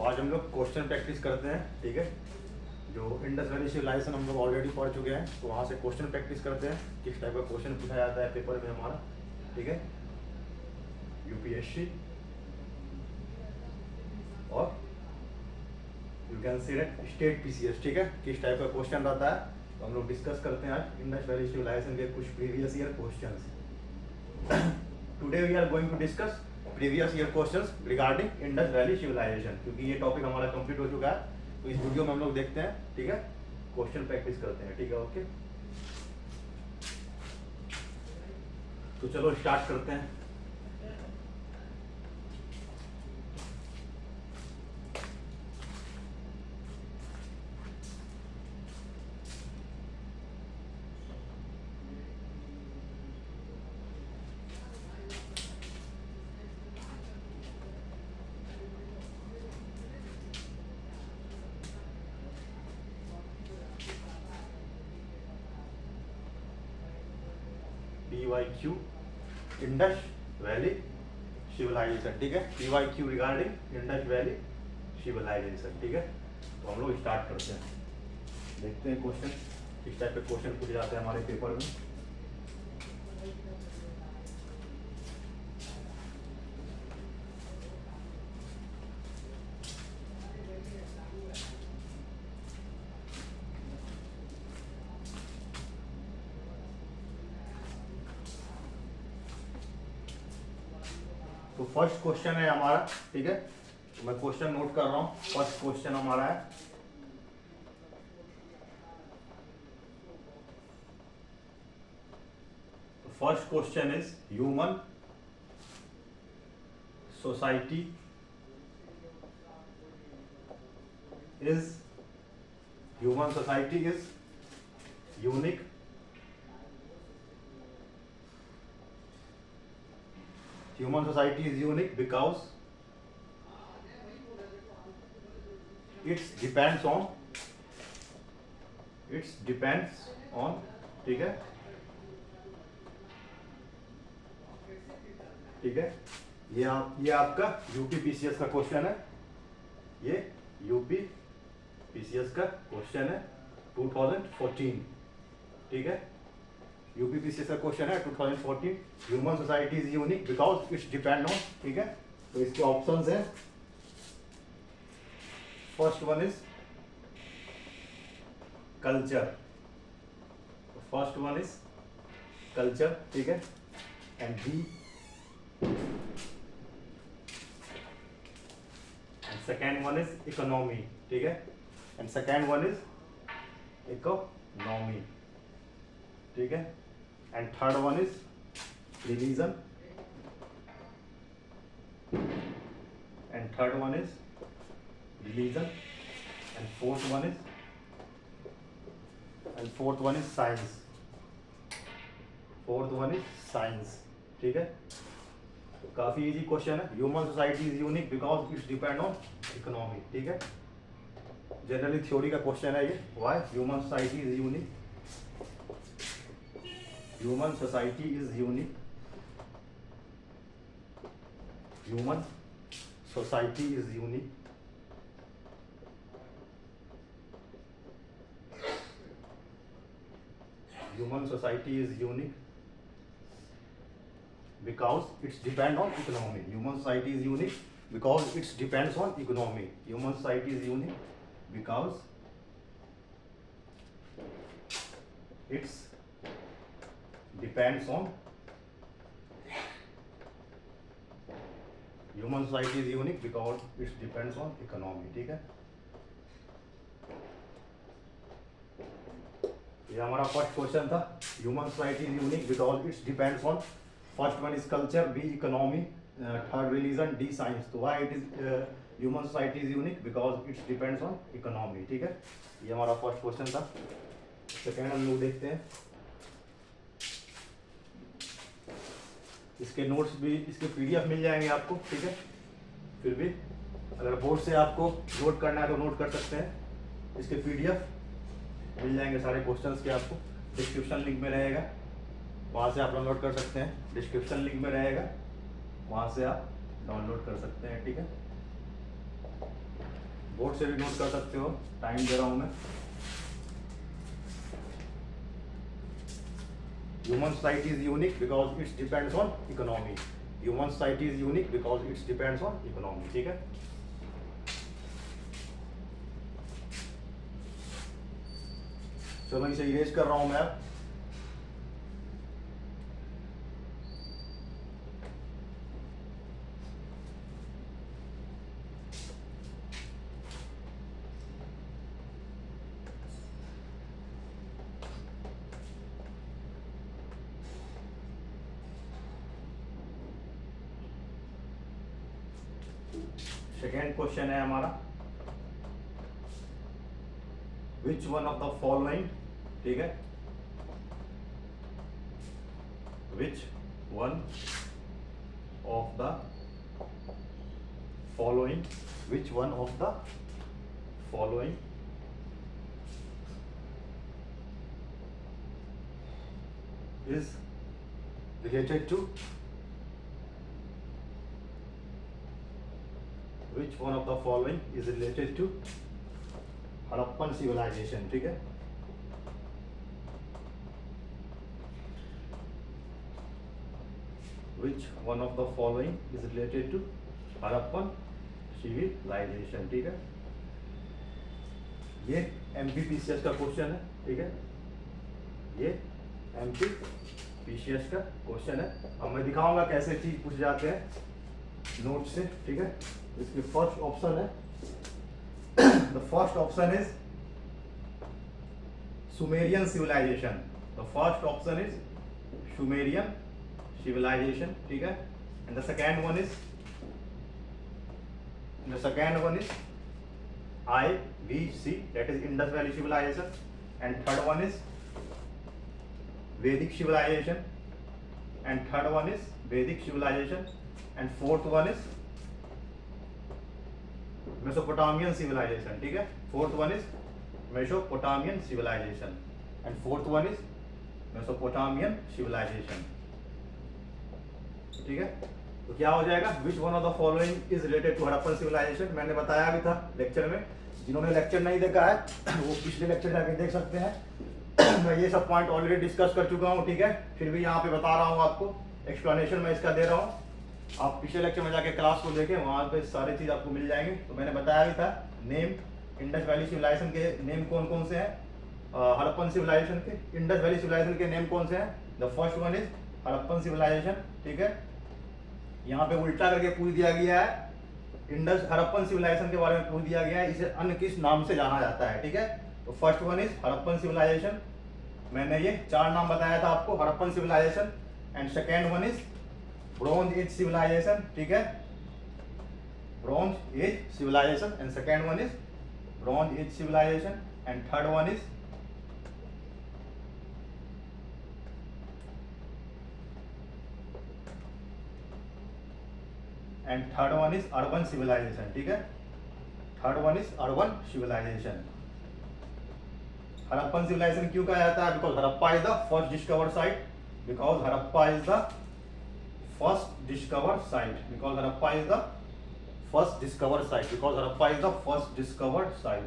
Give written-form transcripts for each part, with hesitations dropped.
तो आज हम लोग क्वेश्चन प्रैक्टिस करते हैं, ठीक है। जो इंडस वैली सिविलाइजेशन हम लोग ऑलरेडी पढ़ चुके हैं, तो वहाँ से क्वेश्चन प्रैक्टिस करते हैं, किस टाइप का क्वेश्चन पूछा जाता है पेपर में हमारा, ठीक है। यूपीएससी और you can see state PCS, ठीक है, किस टाइप का क्वेश्चन रहता है, तो हम लोग डिस्कस करते हैं आज इंडस वैली सिविलाइजेशन के कुछ previous year questions. Today we are going to discuss previous year questions regarding Indus valley civilization, क्योंकि ये टॉपिक हमारा कंप्लीट हो चुका है। तो इस वीडियो में हम लोग देखते हैं, ठीक है, क्वेश्चन प्रैक्टिस करते हैं, ठीक है, ओके। तो चलो स्टार्ट करते हैं। PYQ इंडस वैली सिविलाइजेशन, ठीक है, PYQ regarding Indus valley civilization, ठीक है। तो हम लोग स्टार्ट करते हैं, देखते हैं क्वेश्चन किस टाइप के क्वेश्चन पूछे जाते हैं हमारे पेपर में। तो फर्स्ट क्वेश्चन है हमारा, ठीक है, तो मैं क्वेश्चन नोट कर रहा हूं। फर्स्ट क्वेश्चन हमारा है, first question is human society is unique human society is unique because it depends on ठीक है, ठीक है, ये आपका यूपीपीसीएस का क्वेश्चन है, ये यूपीपीसीएस का क्वेश्चन है 2014, ठीक है, यूपीपीसीएस का क्वेश्चन है 2014। Human society is unique because it's depend on, ठीक है। तो इसके ऑप्शंस हैं, फर्स्ट वन इज कल्चर, ठीक है, and B and second one is economy, ठीक है, and second one is economy, ठीक है, and third one is religion, and fourth one is science, ठीक है। तो काफी इजी क्वेश्चन है। Human society is unique because it's depend on economy, ठीक है, जनरली थ्योरी का क्वेश्चन है ये। Why human society is unique, Human society is unique because it's depend on economy. Human society is unique because it depends on economy. Human society is unique because it's depends on human society is unique because it depends on economy, ठीक है। ये हमारा first question था, human society is unique because it's depends on, first one is culture, B economy, third religion, D science. तो why it is human society is unique because it's depends on economy, ठीक है। ये हमारा first question था। Second हम लोग देखते हैं, इसके नोट्स भी, इसके पीडीएफ मिल जाएंगे आपको, ठीक है। फिर भी अगर बोर्ड से आपको नोट करना है तो नोट कर सकते हैं, इसके पीडीएफ मिल जाएंगे सारे क्वेश्चंस के आपको, डिस्क्रिप्शन लिंक में रहेगा, वहाँ से आप डाउनलोड कर सकते हैं। डिस्क्रिप्शन लिंक में रहेगा, वहाँ से आप डाउनलोड कर सकते हैं, ठीक है। बोर्ड से भी नोट कर सकते हो, टाइम दे रहा हूं मैं। Human site is unique because it's depends on economy. Human site is unique because it's depends on economy, ठीक है। चलो इसे इरेज कर रहा हूं मैं। सेकेंड क्वेश्चन है हमारा, विच वन ऑफ द फॉलोइंग, ठीक है, which one of the following, which one of the following is related to, which one of the following is related to Harappan civilization, ठीक है। Which one of the following is related to Harappan civilization, ठीक है। ये MPPCS का question है, ठीक है। ये MPPCS का क्वेश्चन है। अब मैं दिखाऊंगा कैसे चीज पूछ जाते हैं नोट से, ठीक है। इसकी फर्स्ट ऑप्शन है, the first option is Sumerian civilization. The first option is Sumerian civilization, ठीक है। And the second one is IVC, that is Indus Valley Civilization, and third one is Vedic civilization, and third one is Vedic civilization, and fourth one is Mesopotamian civilization, ठीक है। fourth one is Mesopotamian civilization, and fourth one is Mesopotamian civilization, ठीक है। तो क्या हो जाएगा, which one of the following is related to Harappan civilization. मैंने बताया भी था लेक्चर में, जिन्होंने लेक्चर नहीं देखा है वो पिछले लेक्चर जाके देख सकते हैं। मैं ये सब पॉइंट ऑलरेडी डिस्कस कर चुका हूँ, ठीक है। फिर भी यहाँ पे बता रहा हूँ आपको, एक्सप्लेनेशन मैं इसका दे रहा हूँ। आप पिछले लेक्चर में जाके क्लास को देखें, वहाँ पे सारी चीज आपको मिल जाएंगे। तो मैंने बताया भी था, नेम इंडस वैली सिविलाइजेशन के नेम कौन कौन से हैं, हड़प्पन सिविलाइजेशन के, इंडस वैली सिविलाइजेशन के नेम कौन से हैं। The first one is Harappan civilization, ठीक है। यहाँ पे उल्टा करके पूछ दिया गया है, इंडस हड़प्पन सिविलाइजेशन के बारे में पूछ दिया गया है, इसे अन्य किस नाम से जाना जाता है, ठीक है। तो first one is Harappan civilization, मैंने ये 4 नाम बताया था आपको, Harappan civilization. And second one is bronze age civilization, ठीक है, bronze age civilization, and second one is bronze age civilization, and third one is urban civilization, ठीक है। Third one is urban civilization. Harappan civilization क्यों कहा जाता है, because Harappa is the first discovered site, because Harappa is the first discovered site, because Harappa is the first discovered site, because Harappa is the first discovered site.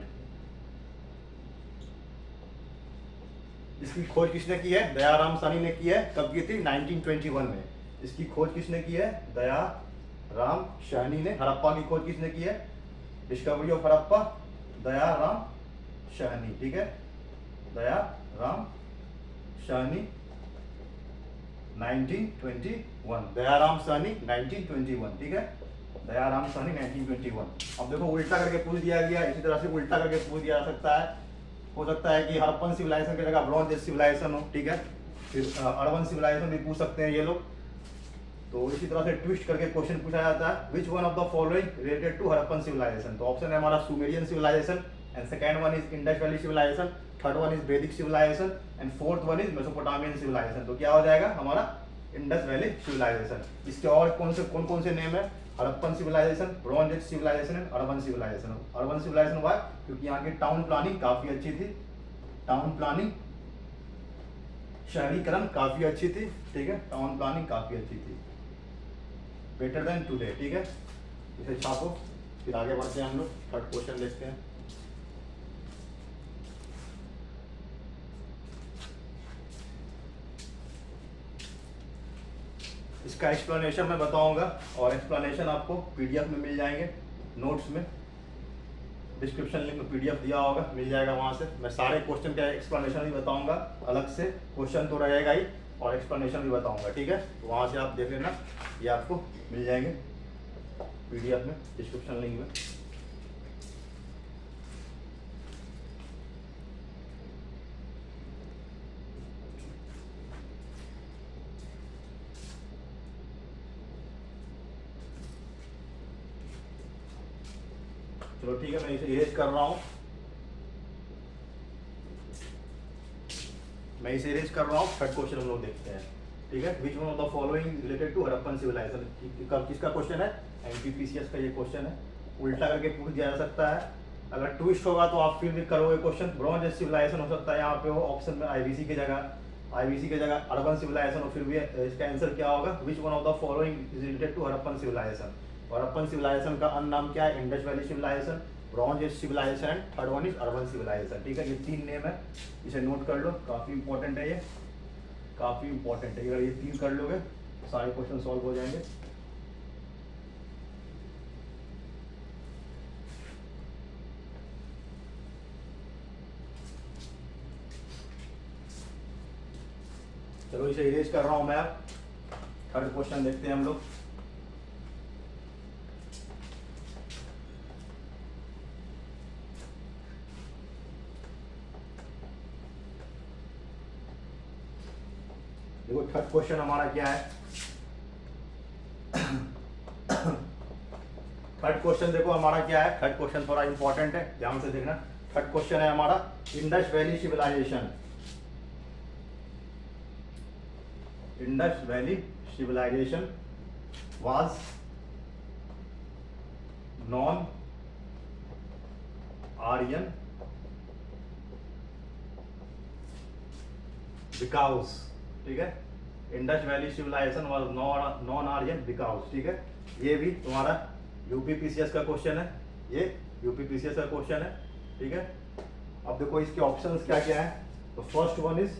इसकी खोज किसने की है, दयाराम साहनी ने की है। कब की थी, 1921 में। इसकी खोज किसने की है, दयाराम साहनी ने। हड़प्पा की खोज किसने की है, डिस्कवरी ऑफ हड़प्पा, दयाराम साहनी, ठीक है। दयाराम साहनी 1921, दयाराम साहनी 1921, ठीक है। दयाराम साहनी 1921। अब देखो उल्टा करके पूछ दिया गया, इसी तरह से उल्टा करके पूछ दिया जा सकता है। हो सकता है कि हड़प्पन सिविलाइजेशन की जगह ब्रोंज एज सिविलाइजेशन हो, ठीक है। फिर अर्बन सिविलाइजेशन भी पूछ सकते हैं ये लोग। तो इसी तरह से ट्विस्ट करके क्वेश्चन पूछा जाता है, which one of the following related to Harappan civilization. तो ऑप्शन है हमारा Sumerian civilization, and second one is Indus valley civilization, third one is Vedic civilization, and fourth one is Mesopotamian civilization. तो क्या हो जाएगा हमारा इंडस वैली सिविलाइजेशन। इसके और कौन कौन से नेम है, Harappan civilization, bronze age civilization and urban civilization. Urban civilization हुआ क्योंकि यहाँ की टाउन प्लानिंग काफी अच्छी थी, टाउन प्लानिंग, शहरीकरण काफी अच्छी थी, ठीक है। टाउन प्लानिंग काफी अच्छी थी, बेटर देन टुडे, ठीक है। इसे छापो। फिर आगे बढ़ते हैं हम लोग, थर्ड क्वेश्चन देखते हैं। इसका एक्सप्लेनेशन मैं बताऊंगा और एक्सप्लेनेशन आपको पीडीएफ में मिल जाएंगे, नोट्स में, डिस्क्रिप्शन लिंक में पीडीएफ दिया होगा, मिल जाएगा वहां से। मैं सारे क्वेश्चन का एक्सप्लेनेशन भी बताऊंगा, अलग से क्वेश्चन तो रहेगा ही और एक्सप्लेनेशन भी बताऊंगा, ठीक है। तो वहां से आप देख लेना, ये आपको मिल जाएंगे पीडीएफ में, डिस्क्रिप्शन लिंक में। चलो ठीक है, मैं इसे इरेज कर रहा हूँ, मैं इसे इरेज कर रहा हूँ। थर्ड क्वेश्चन हम लोग देखते हैं, ठीक है। Which one of the following related to Harappan civilization, किसका क्वेश्चन है, एमपीपीसीएस का ये क्वेश्चन है। उल्टा करके पूछ दिया जा सकता है, अगर ट्विस्ट होगा तो आप फिर भी करोगे क्वेश्चन। ब्रॉन्ज एज सिविलाइजेशन हो सकता है यहाँ पे, हो ऑप्शन में आईबीसी की जगह अर्बन सिविलाइजेशन हो, फिर भी इसका आंसर क्या होगा, which one of the following is related to Harappan civilization. Harappan civilization का अन्य नाम क्या है, Indus valley civilization, bronze age civilization and third one is urban civilization, ठीक है। ये 3 नेम है, इसे नोट कर लो, काफी इंपॉर्टेंट है ये, काफी इंपॉर्टेंट है। अगर ये 3 कर लोगे सारे क्वेश्चन सॉल्व हो जाएंगे। चलो इसे इरेज कर रहा हूं मैं। थर्ड क्वेश्चन देखते हैं हम लोग। देखो थर्ड क्वेश्चन हमारा क्या है, थर्ड क्वेश्चन देखो हमारा क्या है। थर्ड क्वेश्चन थोड़ा इंपॉर्टेंट है, ध्यान से देखना। थर्ड क्वेश्चन है हमारा, Indus valley civilization, Indus valley civilization was non-Aryan because, ठीक है, Indus valley civilization was non Aryan because, ठीक है। ये भी तुम्हारा यूपीपीसीएस का क्वेश्चन है, ये यूपीपीसीएस का क्वेश्चन है, ठीक है। अब देखो इसके ऑप्शंस क्या क्या है। तो first one is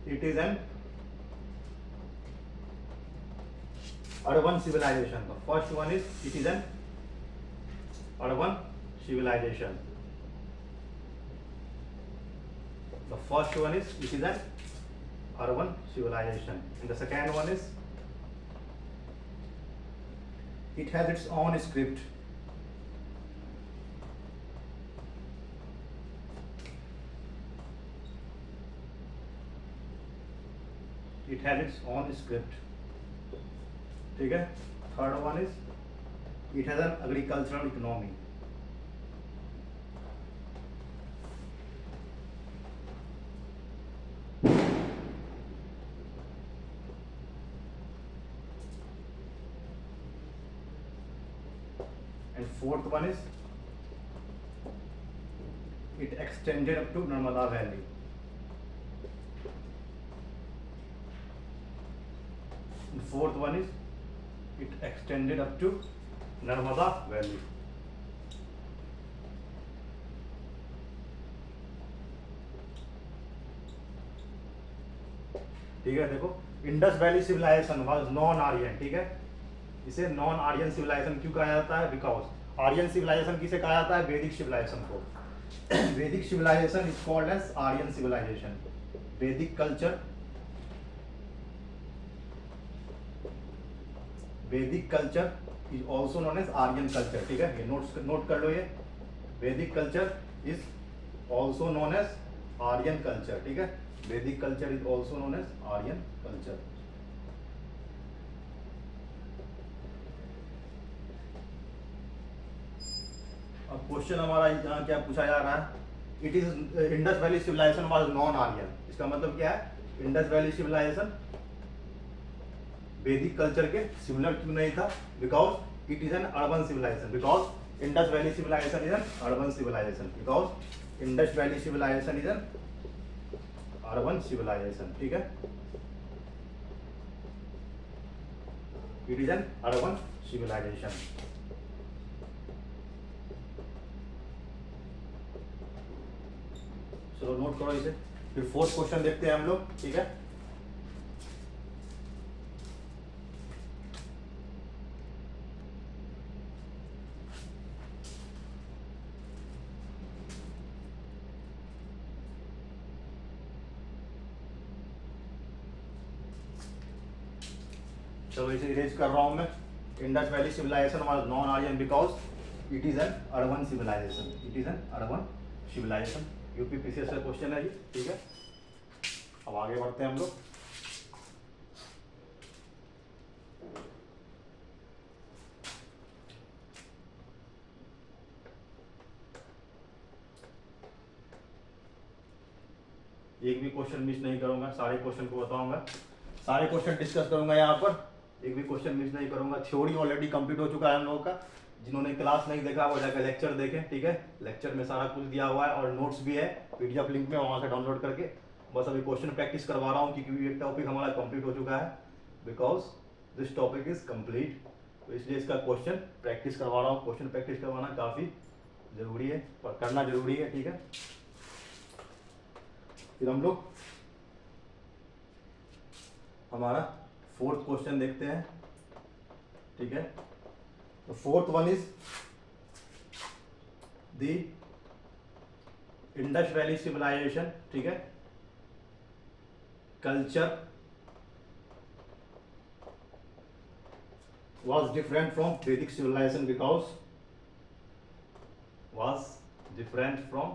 it is an urban civilization. The first one is it is an urban civilization. The first one is it is an urban civilization. And the second one is it has its own script. It has its own script, ठीक है। Third one is it has an agricultural economy. And fourth one is it extended up to Narmada Valley. And fourth one is it extended up to Narmada Valley. ठीक है, देखो Indus valley civilization was non Aryan, ठीक है। इसे non Aryan civilisation क्यों कहा जाता है, बिकॉज आर्यन सिविलाइजेशन किसे कहा जाता है, वैदिक सिविलाइजेशन को। Vedic civilization is called as Aryan civilization. Vedic culture, Vedic culture is also known as Aryan culture, ठीक है। ये नोट कर लो, ये Vedic culture is also known as Aryan culture, ठीक है। Vedic culture is also known as Aryan culture. अब question हमारा यहाँ क्या पूछा जा रहा है, it is Indus valley civilization was non Aryan. इसका मतलब क्या है, Indus valley civilization Vedic culture के सिमिलर क्यों नहीं था, because it is an urban civilization. Because Indus valley civilization is an urban civilization, because Indus valley civilization is an urban civilization, ठीक है। It is an urban civilization. चलो note करो इसे। फिर फोर्थ क्वेश्चन देखते हैं हम लोग, ठीक है। चलो इसे इरेज कर रहा हूं मैं। Indus valley civilization was non Aryan because it is an urban civilization. It is an urban civilization. UPPCS का क्वेश्चन है ये, ठीक है। अब आगे बढ़ते हैं हम लोग। एक भी क्वेश्चन मिस नहीं करूंगा, सारे क्वेश्चन को बताऊंगा, सारे क्वेश्चन डिस्कस करूंगा यहाँ पर, एक भी क्वेश्चन मिस नहीं करूंगा। थ्योरी ऑलरेडी कंप्लीट हो चुका है हम लोगों का। जिन्होंने क्लास नहीं देखा वो जाकर लेक्चर देखें, ठीक है। लेक्चर में सारा कुछ दिया हुआ है और नोट्स भी है पीडीएफ लिंक में, वहां से डाउनलोड करके। बस अभी क्वेश्चन प्रैक्टिस करवा रहा हूँ क्योंकि ये टॉपिक हमारा कंप्लीट हो चुका है, because this topic is complete. तो इसलिए इसका क्वेश्चन प्रैक्टिस करवा रहा हूँ। क्वेश्चन प्रैक्टिस करवाना काफी जरूरी है और करना जरूरी है, ठीक है। फिर हम लोग हमारा फोर्थ क्वेश्चन देखते हैं, ठीक है। तो fourth one is the Indus valley civilization, ठीक है। Culture was different from Vedic civilization because was different from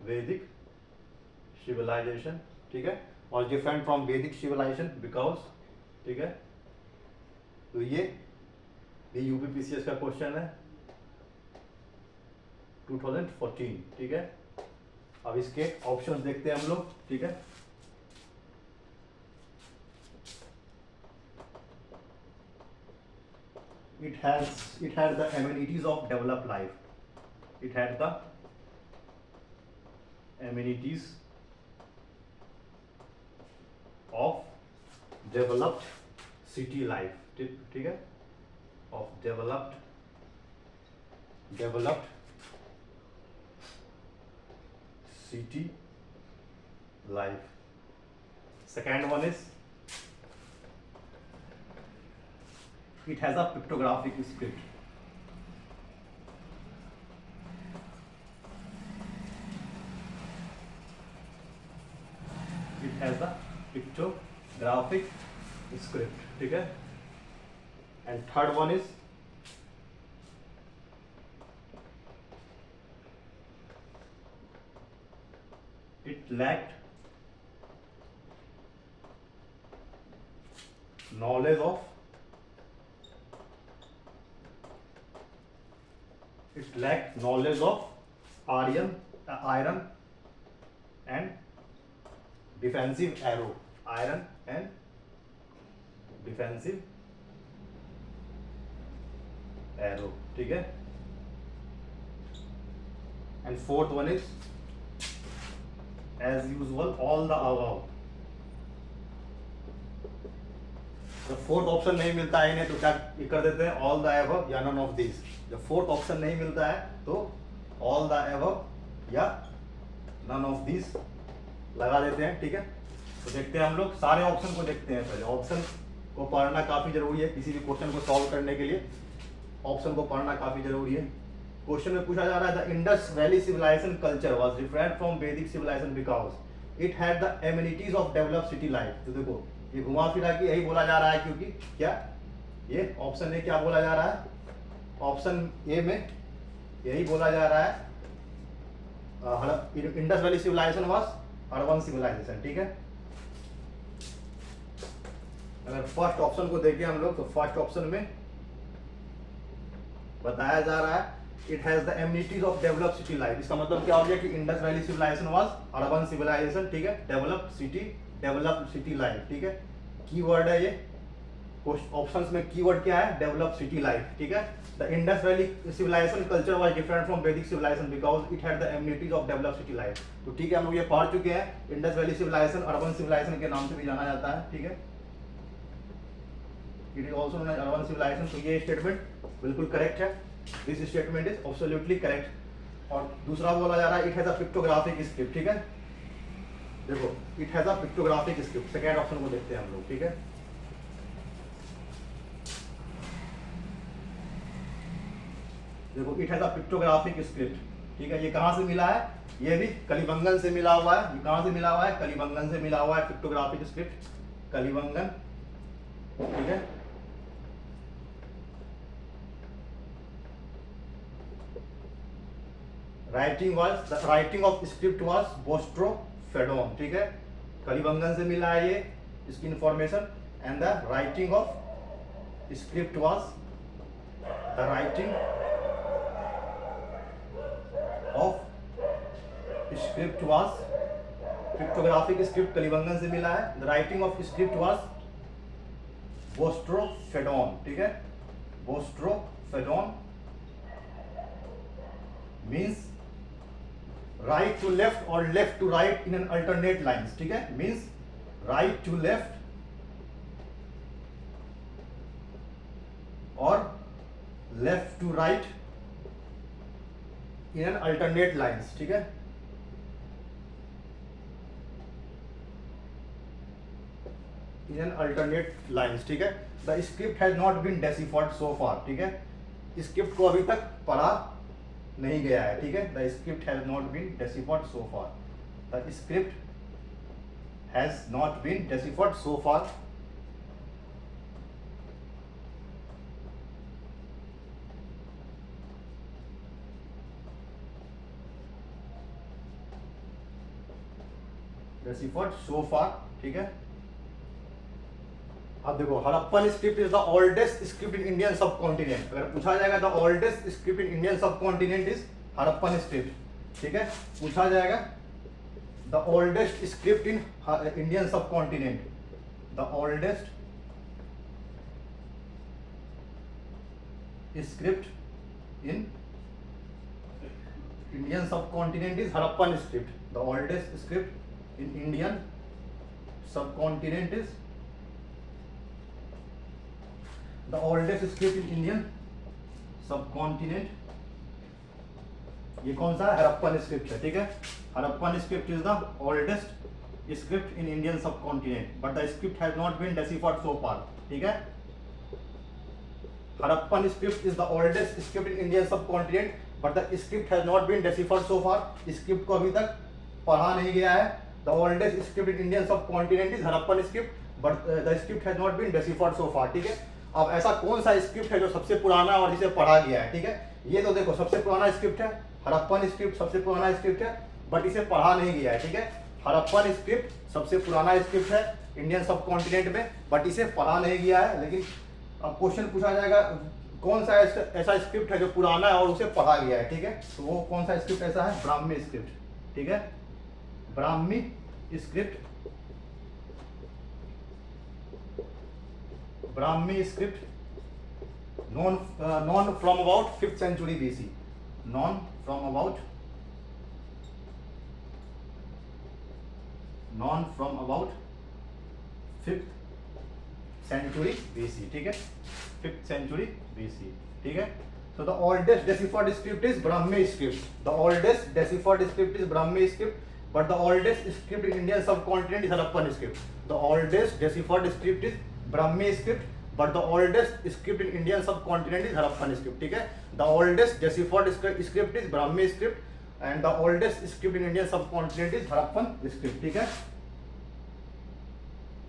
Vedic civilization, ठीक है। was different from Vedic civilization because, ठीक है। तो ये यूपीपीसीएस का क्वेश्चन है 2014, ठीक है। अब इसके ऑप्शंस देखते हैं हम लोग, ठीक है। It had the amenities of developed life. It had the amenities of developed city life, ठीक है। of developed city life. Second one is it has a pictographic script. It has a pictographic script, ठीक है। And third one is it lacked knowledge of iron and defensive arrow. Iron and defensive arrow, ठीक है। And fourth one is as usual all the above. जब fourth option नहीं मिलता है इन्हें तो क्या कर देते हैं, ऑल द अबव या नन ऑफ दिस। जब फोर्थ ऑप्शन नहीं मिलता है तो ऑल द अबव या नन ऑफ दिस लगा देते हैं, ठीक है। तो देखते हैं हम लोग सारे ऑप्शन को देखते हैं। पहले ऑप्शन को पढ़ना काफी जरूरी है, किसी भी क्वेश्चन को सॉल्व करने के लिए ऑप्शन को पढ़ना काफी जरूरी है। क्वेश्चन में पूछा जा रहा है the Indus valley civilization culture was different from Vedic civilization because it had the amenities of developed city life. तो देखो ये घुमा फिरा के यही बोला जा रहा है, क्योंकि क्या ये ऑप्शन ए क्या बोला जा रहा है, ऑप्शन ए में यही बोला जा रहा है Indus valley civilization was urban civilization, ठीक है। अगर फर्स्ट ऑप्शन को देखें हम लोग तो फर्स्ट ऑप्शन में बताया जा रहा है it has the amenities of developed city life. इसका मतलब क्या हो गया कि Indus valley civilization was urban civilization, ठीक है। डेवलप्ड सिटी लाइफ, ठीक है। की वर्ड है ये, ऑप्शंस में कीवर्ड क्या है, डेवलप सिटी लाइफ, ठीक है। The Indus valley civilization culture was different from Vedic civilization because it had the amenities of develop city life. तो ठीक है, हम लोग ये पढ़ चुके हैं। Indus valley civilization urban civilization के नाम से भी जाना जाता है, ठीक है। It is also known as urban civilization. तो ये स्टेटमेंट बिल्कुल करेक्ट है, this statement is absolutely correct. और दूसरा बोला जा रहा है it has a pictographic script, ठीक है। देखो it has a pictographic script, second option को देखते हैं हम लोग, ठीक है। देखो it has a pictographic script, ठीक है। ये कहाँ से मिला है, ये भी कलिबंगन से मिला हुआ है। ये कहाँ से मिला हुआ है, कलिबंगन से मिला हुआ है पिक्टोग्राफिक स्क्रिप्ट, कलिबंगन, ठीक है। Writing of script was boustrophedon, ठीक है। कलिबंगन से मिला है ये इसकी information. And the writing of script was the writing of script was, pictographic script Kalibangan से मिला है। The writing of script was boustrophedon, ठीक है। Boustrophedon means right to left और left to right in an alternate lines, ठीक है। Means right to left और left to right in an alternate lines, ठीक है। इन एन अल्टरनेट लाइन्स, ठीक है। The script has not been deciphered so far, ठीक है। स्क्रिप्ट को अभी तक पढ़ा नहीं गया है, ठीक है। The script has not been deciphered so far, the script has not been deciphered so far. Deciphered so far, ठीक है। अब देखो Harappan script is the oldest script in Indian subcontinent. अगर पूछा जाएगा the oldest script in Indian subcontinent is Harappan script, ठीक है। पूछा जाएगा the oldest script in Indian subcontinent, the oldest script in Indian subcontinent is Harappan script. The oldest script in Indian subcontinent is the oldest script in Indian subcontinent। ये कौन सा है, Harappan script है, ठीक है। Harappan script is the oldest script in Indian subcontinent but the script has not been deciphered so far, ठीक है। Harappan script is the oldest script in Indian subcontinent but the script has not been deciphered so far. Script को अभी तक पढ़ा नहीं गया है। The oldest script in Indian subcontinent is Harappan script but the script has not been deciphered so far, ठीक है। अब ऐसा कौन सा स्क्रिप्ट है जो सबसे पुराना और जिसे पढ़ा गया है, ठीक है। ये तो देखो सबसे पुराना स्क्रिप्ट है, हड़प्पन स्क्रिप्ट सबसे पुराना स्क्रिप्ट है बट इसे पढ़ा नहीं गया है, ठीक है। हड़प्पन स्क्रिप्ट सबसे पुराना स्क्रिप्ट है इंडियन सबकॉन्टिनेंट में बट इसे पढ़ा नहीं गया है। लेकिन अब क्वेश्चन पूछा जाएगा कौन सा ऐसा स्क्रिप्ट है जो पुराना है और उसे पढ़ा गया है, ठीक है। तो वो कौन सा स्क्रिप्ट ऐसा है, ब्राह्मी स्क्रिप्ट, ठीक है। Brahmi script, Brahmi script known from about 5th century BC, known from about 5th century BC, ठीक है। 5th सेंचुरी बीसी, ठीक है। So the oldest deciphered script is Brahmi script. The oldest deciphered script is Brahmi script, but the oldest script in Indian subcontinent is Harappan script. The oldest deciphered script is Brahmi script, but the oldest script in Indian subcontinent is Harappan script. ठीक है, the oldest deciphered script is Brahmi script, and the oldest script in Indian subcontinent is Harappan script. ठीक है,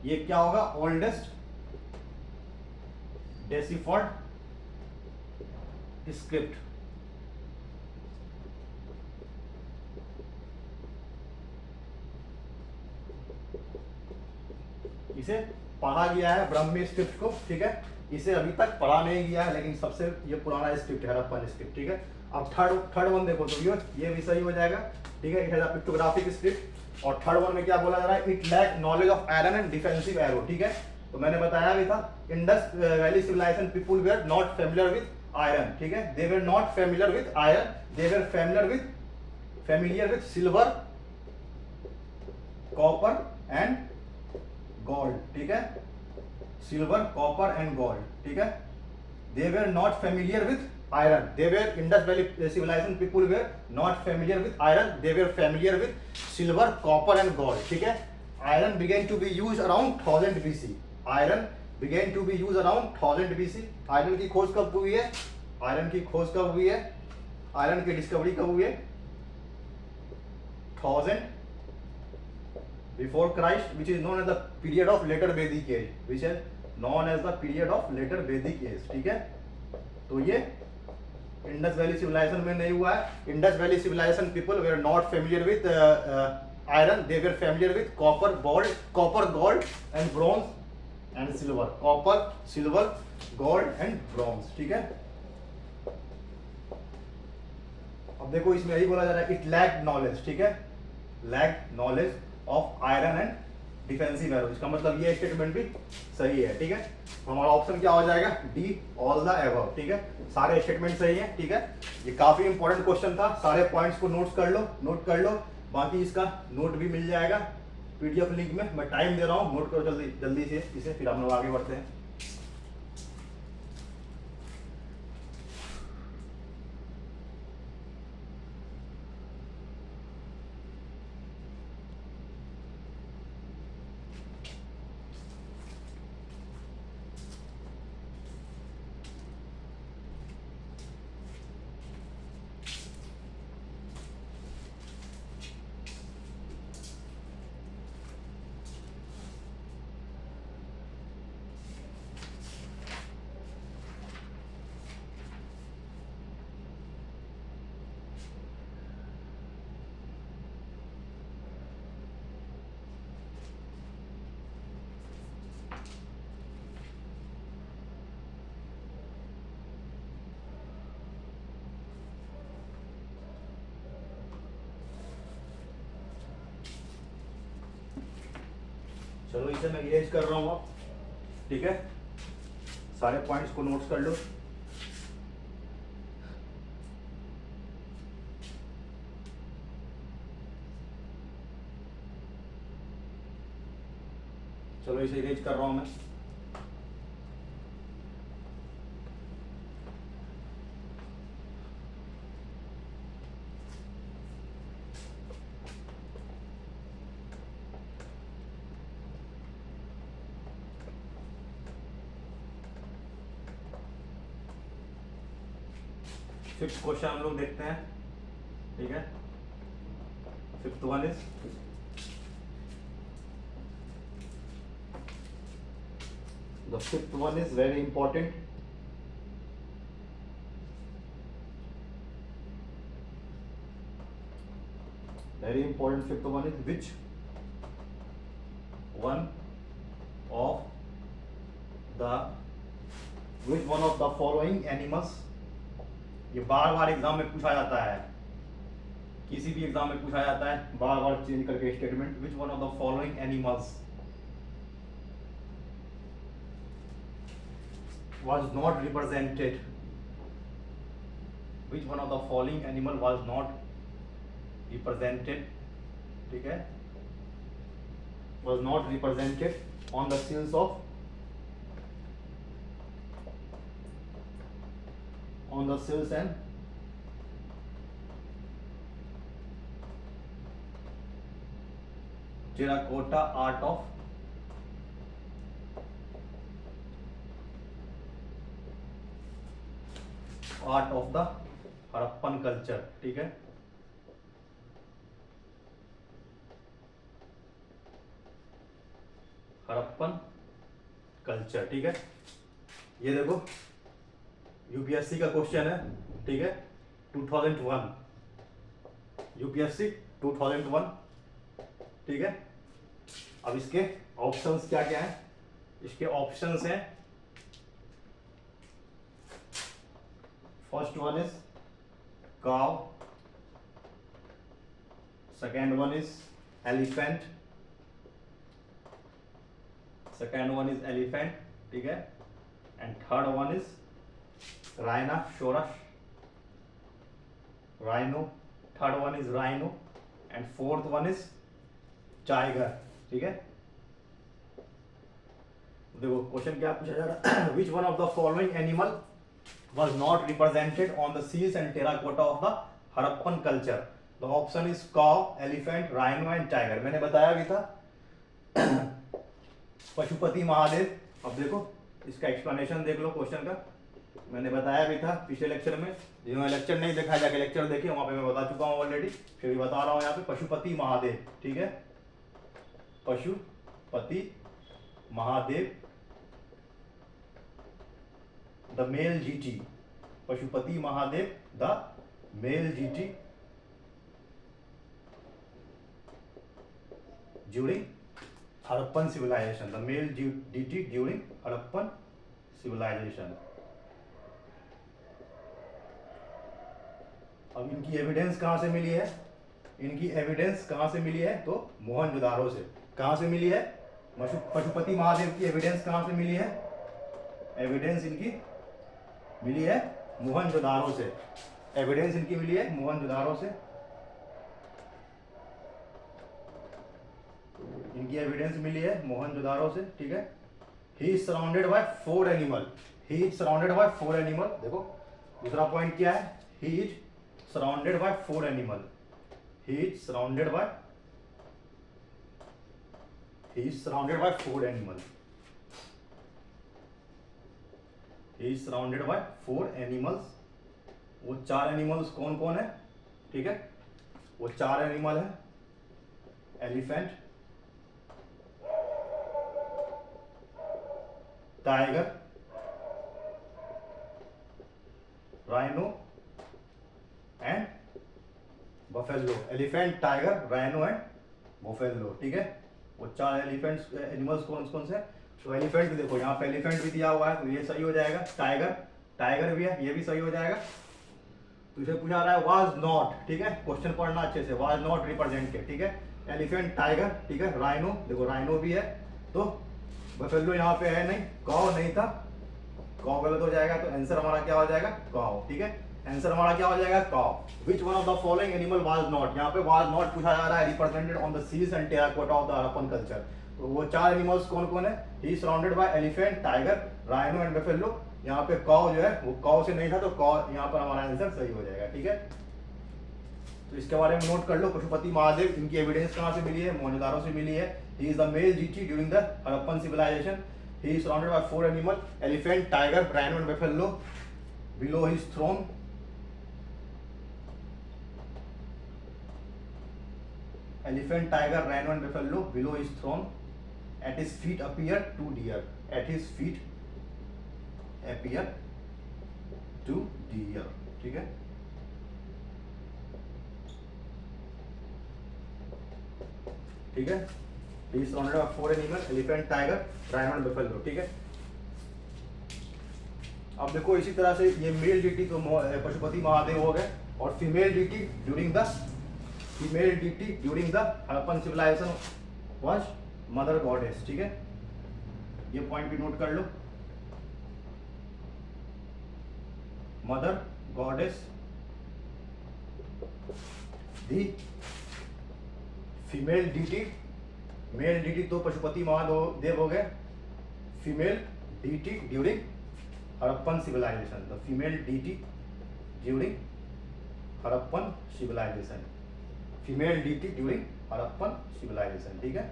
ये क्या होगा, oldest deciphered script. इसे पढ़ा गया है ब्राह्मी स्क्रिप्ट को, ठीक है। इसे अभी तक पढ़ा नहीं गया है, लेकिन सबसे ये पुराना स्क्रिप्ट है हड़प्पन स्क्रिप्ट, ठीक है। अब थर्ड वन देखो तो ये भी सही हो जाएगा, ठीक है। It has a pictographic script, और थर्ड वन में क्या बोला जा रहा है, it lack knowledge of iron and defensive arrow, ठीक है। तो मैंने बताया भी था, Indus valley civilization people were not familiar with iron, ठीक है, they were not familiar with iron, they were familiar with silver, copper and gold, ठीक है, सिल्वर, कॉपर एंड गोल्ड, ठीक है, they were not familiar with iron, they were Indus Valley civilization people were not familiar with iron, they were familiar with silver, copper and gold, ठीक है. Iron began to be used around 1000 BC, iron began to be used around 1000 BC. Iron की खोज कब हुई है, iron की खोज कब हुई है, आयरन की डिस्कवरी कब हुई है, 1000 before Christ, which is known as the period of later Vedic age, which is known as the period of later Vedic age, ठीक है. तो ये इंडस वैली सिविलाइजेशन में नहीं हुआ है. Indus valley civilization people were not familiar with iron, they were familiar with copper, gold and bronze and silver, copper, silver, gold and bronze, ठीक है. अब देखो इसमें यही बोला जा रहा है, इट लैक्ड नॉलेज, ठीक है, lacked knowledge of iron and defensive arrow. इसका मतलब ये स्टेटमेंट भी सही है, ठीक है. हमारा ऑप्शन क्या हो जाएगा, डी, ऑल द एबव, ठीक है. सारे स्टेटमेंट सही है, ठीक है. ये काफी इंपॉर्टेंट क्वेश्चन था, सारे पॉइंट्स को नोट कर लो. बाकी इसका नोट भी मिल जाएगा पीडीएफ लिंक में. मैं टाइम दे रहा हूँ, नोट करो जल्दी से इसे, फिर हम लोग आगे बढ़ते हैं. चलो इसे मैं इरेज कर रहा हूँ अब, ठीक है. सारे पॉइंट्स को नोट्स कर लो. चलो इसे इरेज कर रहा हूँ मैं. फिफ्थ क्वेश्चन हम लोग देखते हैं, ठीक है. Fifth one is, the fifth one is very important. Very important fifth one is, which one of the following animals. ये बार बार एग्जाम में पूछा जाता है, किसी भी एग्जाम में पूछा जाता है, बार बार चेंज करके statement. Which one of the following animals was not represented, which one of the following animal was not represented, ठीक है, was not represented on the seals of, on the seals and terracotta art of the Harappan culture, ठीक है. Harappan culture, ठीक है. ये देखो UPSC का question है, ठीक है, 2001, यूपीएससी 2001, ठीक है. अब इसके ऑप्शंस क्या क्या हैं, इसके ऑप्शंस हैं, फर्स्ट वन इज काव, second one is elephant, second one is elephant, ठीक है, and third one is rhinoceros, rhino, third one is rhino, and fourth one is tiger, ठीक है। देखो क्वेश्चन क्या पूछा जा रहा है, which one of the following animal was not represented on the seals and terracotta of the Harappan culture. The option is cow, elephant, rhino and tiger. मैंने बताया भी था पशुपति महादेव। अब देखो इसका एक्सप्लेनेशन देख लो क्वेश्चन का, मैंने बताया भी था पिछले लेक्चर में। जिन्होंने लेक्चर नहीं देखा जाके लेक्चर देखिए, वहां पे मैं बता चुका हूं ऑलरेडी, फिर भी बता रहा हूं यहाँ पे। पशुपति महादेव, ठीक है, Pashupati Mahadev the male deity, Pashupati Mahadev the male deity during Harappan civilization, the male deity during Harappan civilization. अब इनकी एविडेंस कहां से मिली है, इनकी एविडेंस कहां से मिली है, तो मोहनजोदारो से। कहां से मिली है, पशुपति महादेव की एविडेंस कहां से मिली है, एविडेंस इनकी मिली है मोहनजोदारो से, एविडेंस इनकी मिली है मोहनजोदारो से। इनकी एविडेंस मिली है मोहनजोदारो से, ठीक है। He is surrounded by 4 animal, he is surrounded by 4 animal. देखो दूसरा पॉइंट क्या है, he is surrounded by 4 animal, he is surrounded bye, he is surrounded by 4 animal, he is surrounded by 4 animals। वो 4 animals कौन कौन है, ठीक है, वो 4 एनिमल है, elephant, tiger, rhino and buffalo. Elephant, tiger, rhino and buffalo, ठीक है। वो 4 एलिफेंट्स एनिमल्स कौन कौन से, तो एलिफेंट भी देखो यहाँ पे एलिफेंट भी दिया हुआ है, तो ये सही हो जाएगा। टाइगर, टाइगर भी है, ये भी सही हो जाएगा। तो इसे पूछा रहा है वाज नॉट, ठीक है, क्वेश्चन पढ़ना अच्छे से, वाज नॉट रिप्रेजेंटेड, ठीक है। एलिफेंट, टाइगर, ठीक है, राइनो, देखो राइनो भी है, तो बफेलो यहाँ पे है नहीं, काऊ नहीं था, काऊ गलत हो जाएगा, तो आंसर हमारा क्या हो जाएगा, काऊ, ठीक है। आंसर हमारा क्या हो जाएगा, cow. Which one of the following animal was not, यहाँ पे वाज नॉट पूछा जा रहा है, represented on the seals and terracotta of the Harappan culture. तो वो 4 एनिमल्स कौन कौन है, he surrounded by elephant, tiger, rhino and buffalo. यहाँ पे काऊ जो है वो काऊ से नहीं था, तो काऊ यहाँ पर हमारा आंसर सही हो जाएगा, ठीक है। तो इसके बारे में नोट कर लो, पशुपति महादेव, इनकी एविडेंस कहाँ से मिली है, मोहनजोदारो से मिली है। He is the male deity during the Harappan civilization. He is surrounded by 4 animal, elephant, tiger, rhino and buffalo below his throne. Elephant, tiger, rhino and buffalo below his throne. At his feet appear 2 deer. At his feet appear 2 deer. ठीक है, ठीक है। He is surrounded by 4 animals: elephant, tiger, rhino and buffalo, ठीक है। अब देखो इसी तरह से ये मेल डीटी तो पशुपति महादेव हो गए, और female deity during the female deity during the Harappan civilization was mother goddess, ठीक है। ये पॉइंट भी नोट कर लो, mother goddess, the female deity, male deity तो पशुपति महादेव हो गए, female deity during Harappan civilization, the female deity during Harappan civilization, female deity during Harappan civilization, ठीक है।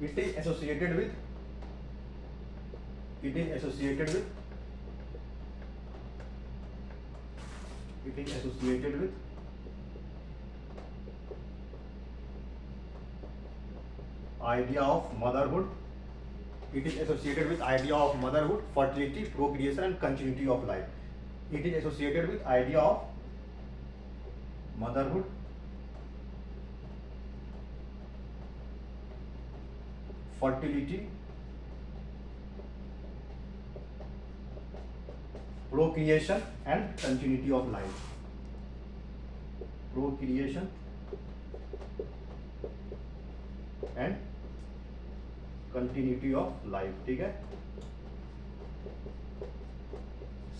It is associated with, it is associated with, it is associated with idea of motherhood. It is associated with idea of motherhood, fertility, procreation and continuity of life. It is associated with idea of motherhood, fertility, procreation and continuity of life. Procreation and continuity of life, ठीक है।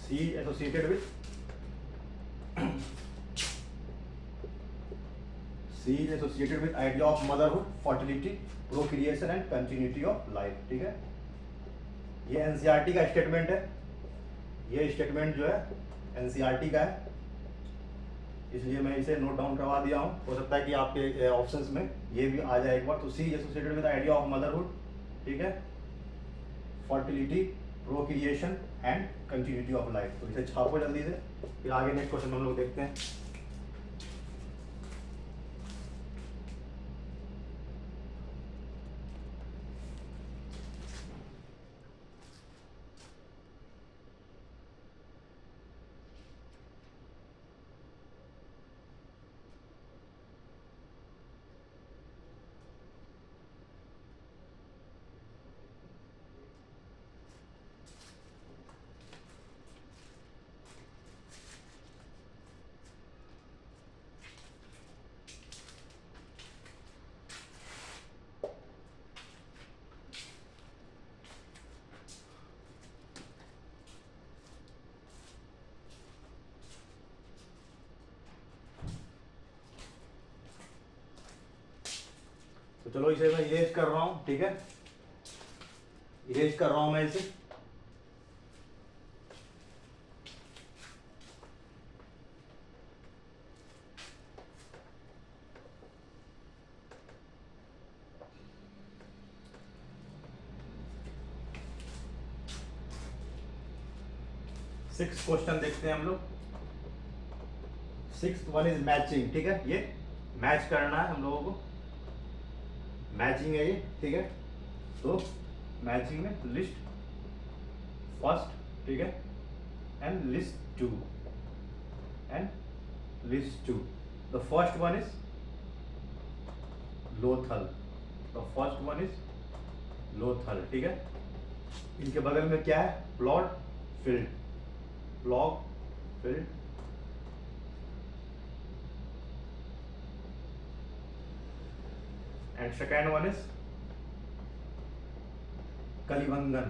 She associated with she associated with idea of motherhood, fertility, procreation and continuity of life, ठीक है। ये NCERT का statement है, ये statement जो है एनसीईआरटी का है, इसलिए मैं इसे नोट डाउन करवा दिया हूँ। हो सकता है कि आपके ऑप्शंस में ये भी आ जाए एक बार। तो she associated with idea of motherhood, ठीक है, fertility, procreation and continuity of life. तो इसे छापो जल्दी से, फिर आगे नेक्स्ट क्वेश्चन हम लोग देखते हैं। तो चलो इसे मैं इरेज कर रहा हूँ, ठीक है, इरेज कर रहा हूँ मैं इसे। सिक्स क्वेश्चन देखते हैं हम लोग। सिक्स वन इज मैचिंग, ठीक है, ये मैच करना है हम लोगों को, मैचिंग है ये, ठीक है। तो मैचिंग में लिस्ट फर्स्ट, ठीक है, and list two, and list two. The first one is Lothal, the first one is Lothal, ठीक है। इनके बगल में क्या है, plot field, plot field, and second one is Kalibangan,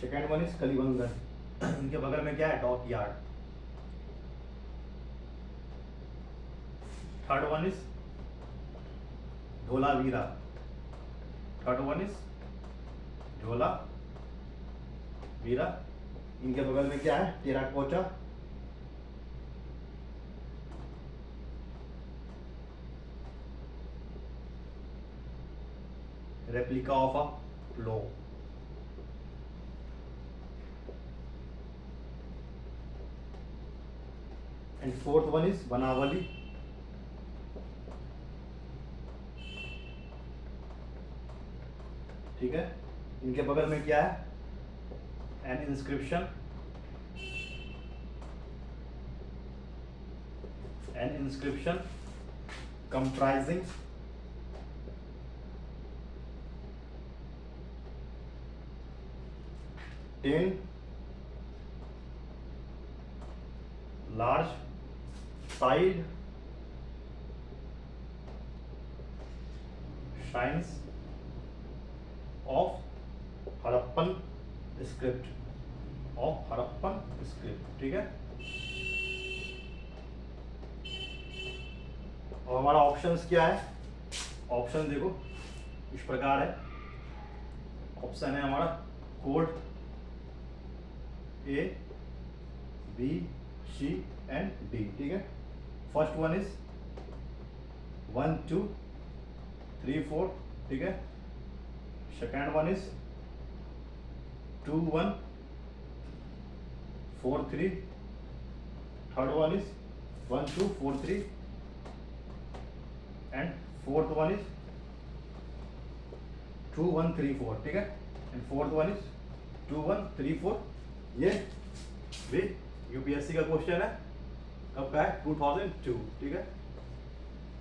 second one is Kalibangan. इनके बगल में क्या है, dockyard. Third one is Dholavira, third one is Dholavira. इनके बगल में क्या है, terracotta, replica of a plow, and fourth one is Banavali, ठीक है। इनके बगल में क्या है, an inscription, an inscription comprising ten large side shines of Harappan script, of Harappan script, ठीक है। और हमारा ऑप्शंस क्या है, ऑप्शन देखो इस प्रकार है। ऑप्शन है हमारा code A, B, C and D, ठीक है। फर्स्ट वन इज 1 2 3 4, ठीक है। Second one is 2 1 4 3, third one is 1 2 4 3, and fourth one is 2 1 3 4, ठीक है। And fourth one is 2 1 3 4। ये भी यूपीएससी का क्वेश्चन है, कब का है, 2002, ठीक है,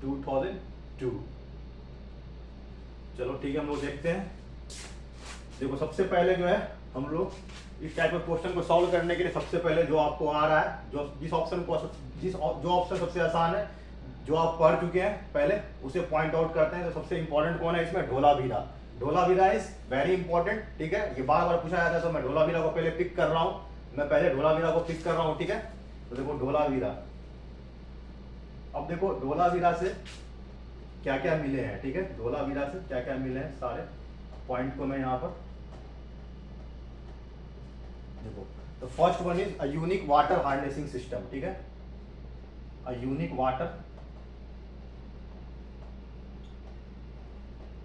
2002। चलो ठीक है, हम लोग देखते हैं। देखो सबसे पहले जो है हम लोग इस टाइप ऑफ क्वेश्चन को सॉल्व करने के लिए सबसे पहले जो आपको आ रहा है, जो जो ऑप्शन सबसे आसान है, जो आप पढ़ चुके हैं पहले, उसे पॉइंट आउट करते हैं। तो सबसे इंपॉर्टेंट कौन है इसमें? Dholavira. Dholavira is very important, ठीक है। ये बार बार पूछा जाता है, तो मैं ढोलावीरा को पहले पिक कर रहा हूं, मैं पहले ढोलावीरा को पिक कर रहा हूं, ठीक है। तो देखो ढोलावीरा, अब देखो ढोलावीरा से क्या क्या मिले हैं, ठीक है। ढोलावीरा से क्या क्या मिले हैं, सारे पॉइंट को मैं यहाँ पर देखो। तो first one is a unique water harnessing system, ठीक है। A unique water